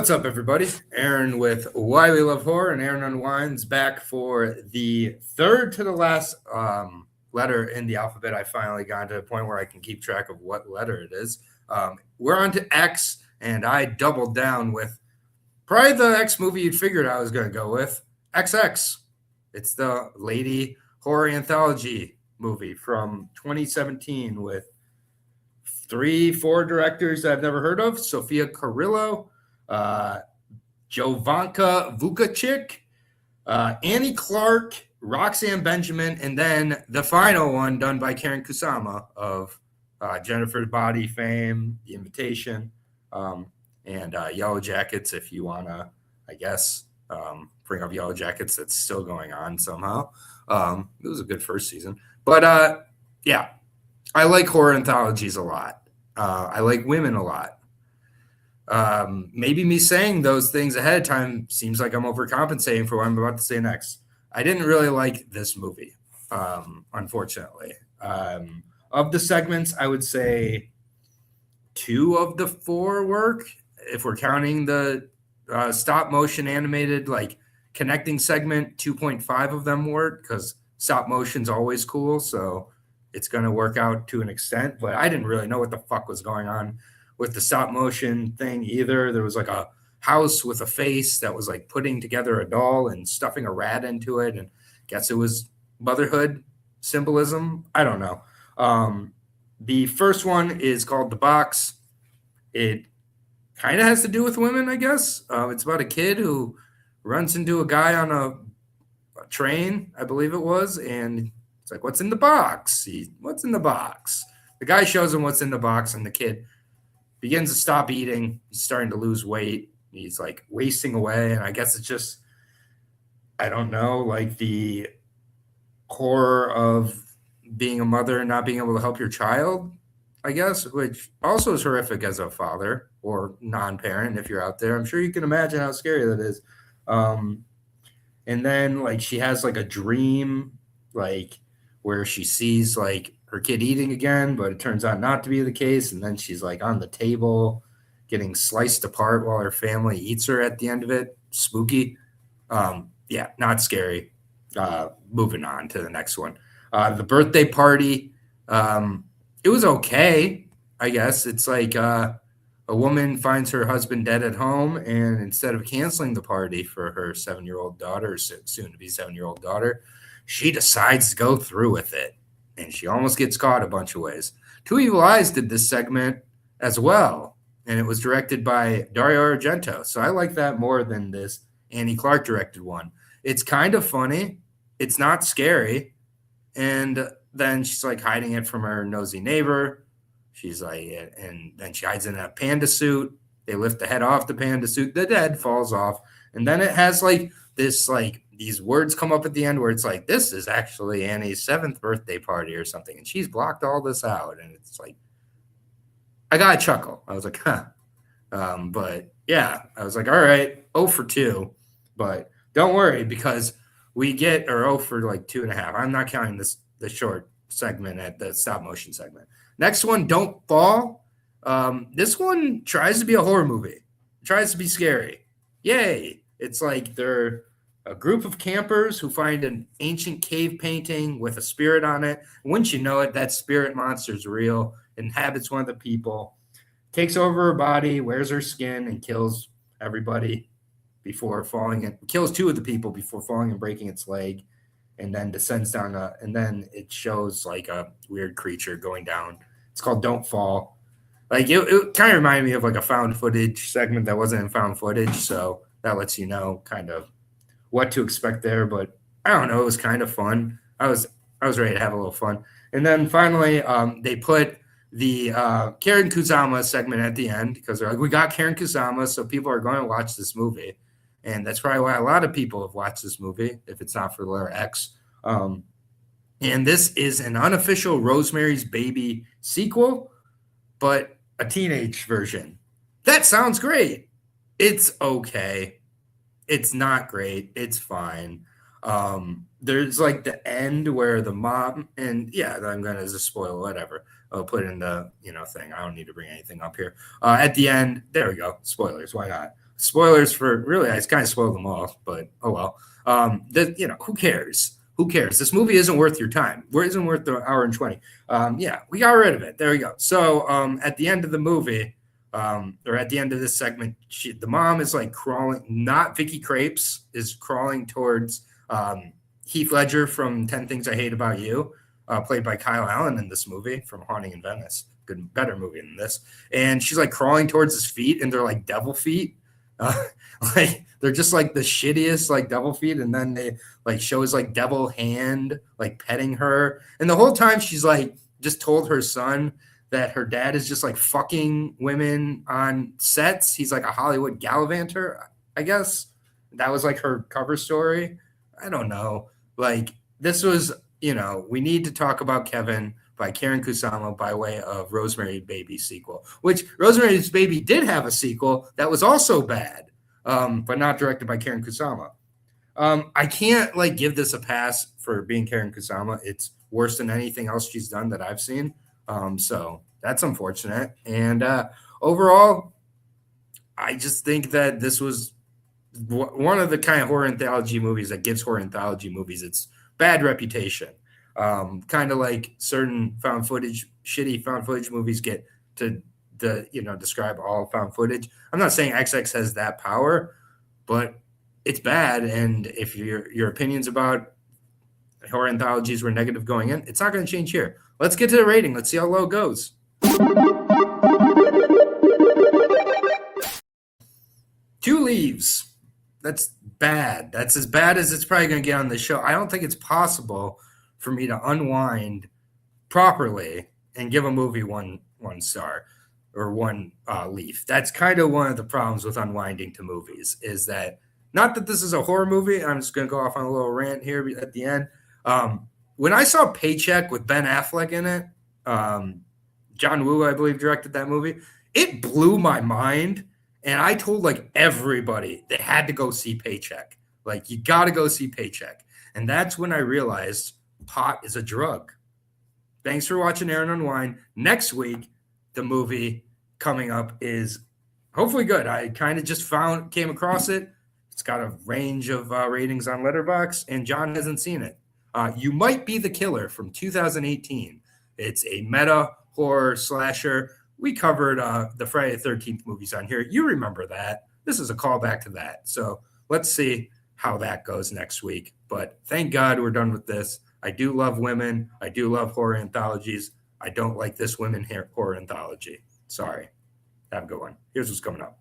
What's up, everybody? Aaron with Why We Love Horror, and Aaron Unwinds back for the third to the last letter in the alphabet. I finally got to a point where I can keep track of what letter it is. We're on to X, and I doubled down with probably the X movie you'd figured I was going to go with, XX. It's the lady horror anthology movie from 2017 with 3-4 directors I've never heard of: Sofia Carrillo, Jovanka Vukacic, Annie Clark, Roxanne Benjamin, and then the final one done by Karen Kusama of Jennifer's Body fame, The Invitation, and Yellow Jackets, if you want to, I guess, bring up Yellow Jackets. That's still going on somehow. It was a good first season. But, yeah, I like horror anthologies a lot. I like women a lot. Maybe me saying those things ahead of time seems like I'm overcompensating for what I'm about to say next. I didn't really like this movie, unfortunately. Of the segments, I would say 2 of the 4 work, if we're counting the stop motion animated like connecting segment. 2.5 of them work because stop motion's always cool, so it's going to work out to an extent. But I didn't really know what the fuck was going on with the stop motion thing either. There was like a house with a face that was like putting together a doll and stuffing a rat into it, and guess it was motherhood symbolism. I don't know. The first one is called The Box. It kind of has to do with women, I guess. It's about a kid who runs into a guy on a train, I believe it was, and it's like, what's in the box? What's in the box? The guy shows him what's in the box, and the kid begins to stop eating. He's starting to lose weight. He's like wasting away. And I guess it's just, I don't know, like the horror of being a mother and not being able to help your child, I guess, which also is horrific as a father or non-parent. If you're out there, I'm sure you can imagine how scary that is. And then like she has like a dream, like where she sees like her kid eating again, but it turns out not to be the case. And then she's like on the table getting sliced apart while her family eats her at the end of it. Spooky. Yeah, not scary. Moving on to the next one. The birthday party. It was okay, I guess. It's like a woman finds her husband dead at home, and instead of canceling the party for her 7-year-old daughter, or soon to be 7-year-old daughter, she decides to go through with it. And she almost gets caught a bunch of ways. Two Evil Eyes did this segment as well, and it was directed by Dario Argento. So I like that more than this Annie Clark directed one. It's kind of funny. It's not scary. And then she's like hiding it from her nosy neighbor. She's like, and then she hides in a panda suit. They lift the head off the panda suit. The head falls off. And then it has like this, like, these words come up at the end where it's like, this is actually Annie's 7th birthday party or something. And she's blocked all this out. And it's like, I got a chuckle. I was like, huh. But yeah, I was like, all right, 0 for 2. But don't worry, because we get, or 0 for like 2.5. I'm not counting the short segment at the stop motion segment. Next one, Don't Fall. This one tries to be a horror movie. It tries to be scary. Yay. It's like they're a group of campers who find an ancient cave painting with a spirit on it. Wouldn't you know it, that spirit monster is real, inhabits one of the people, takes over her body, wears her skin, and kills everybody before falling, and kills 2 of the people before falling and breaking its leg, and then descends down, and then it shows like a weird creature going down. It's called Don't Fall. Like it kind of reminded me of like a found footage segment that wasn't in found footage, so that lets you know kind of what to expect there. But I don't know, it was kind of fun. I was ready to have a little fun. And then finally, they put the Karen Kusama segment at the end because they're like, we got Karen Kusama, so people are going to watch this movie. And that's probably why a lot of people have watched this movie, if it's not for the letter X. And this is an unofficial Rosemary's Baby sequel, but a teenage version. That sounds great. It's okay. It's not great. It's fine. There's like the end where the mom, and yeah, I'm going to just spoil whatever. I'll put in the, thing. I don't need to bring anything up here. At the end, there we go. Spoilers. Why not? spoilers for really, I kind of spoiled them all, but oh well. Who cares? Who cares? This movie isn't worth your time. It isn't worth the hour and 20. Yeah, we got rid of it. There we go. So at the end of the movie, or at the end of this segment, the mom is like crawling, not Vicky Krieps, is crawling towards Heath Ledger from 10 Things I Hate About You, played by Kyle Allen in this movie from Haunting in Venice. Better movie than this. And she's like crawling towards his feet, and they're like devil feet. Like they're just like the shittiest like devil feet, and then they like show his like devil hand like petting her, and the whole time she's like just told her son that her dad is just like fucking women on sets. He's like a Hollywood gallivanter, I guess. That was like her cover story. I don't know. Like this was, we need to talk about Kevin by Karen Kusama by way of Rosemary's Baby sequel, which Rosemary's Baby did have a sequel that was also bad, but not directed by Karen Kusama. I can't like give this a pass for being Karen Kusama. It's worse than anything else she's done that I've seen. So that's unfortunate. And overall, I just think that this was one of the kind of horror anthology movies that gives horror anthology movies its bad reputation. Kind of like certain shitty found footage movies get to describe all found footage. I'm not saying XX has that power, but it's bad. And if your opinions about horror anthologies were negative going in, it's not going to change here. Let's get to the rating. Let's see how low it goes. Two leaves. That's bad. That's as bad as it's probably going to get on the show. I don't think it's possible for me to unwind properly and give a movie one star or one leaf. That's kind of one of the problems with unwinding to movies, is that not that this is a horror movie. I'm just going to go off on a little rant here at the end. When I saw Paycheck with Ben Affleck in it, John Woo, I believe, directed that movie. It blew my mind. And I told like everybody they had to go see Paycheck. Like, you got to go see Paycheck. And that's when I realized pot is a drug. Thanks for watching Aaron Unwind. Next week, the movie coming up is hopefully good. I kind of just came across it. It's got a range of ratings on Letterboxd, and John hasn't seen it. You Might Be the Killer from 2018. It's a meta horror slasher. We covered the Friday the 13th movies on here. You remember that. This is a callback to that. So let's see how that goes next week. But thank God we're done with this. I do love women. I do love horror anthologies. I don't like this women horror anthology. Sorry. Have a good one. Here's what's coming up.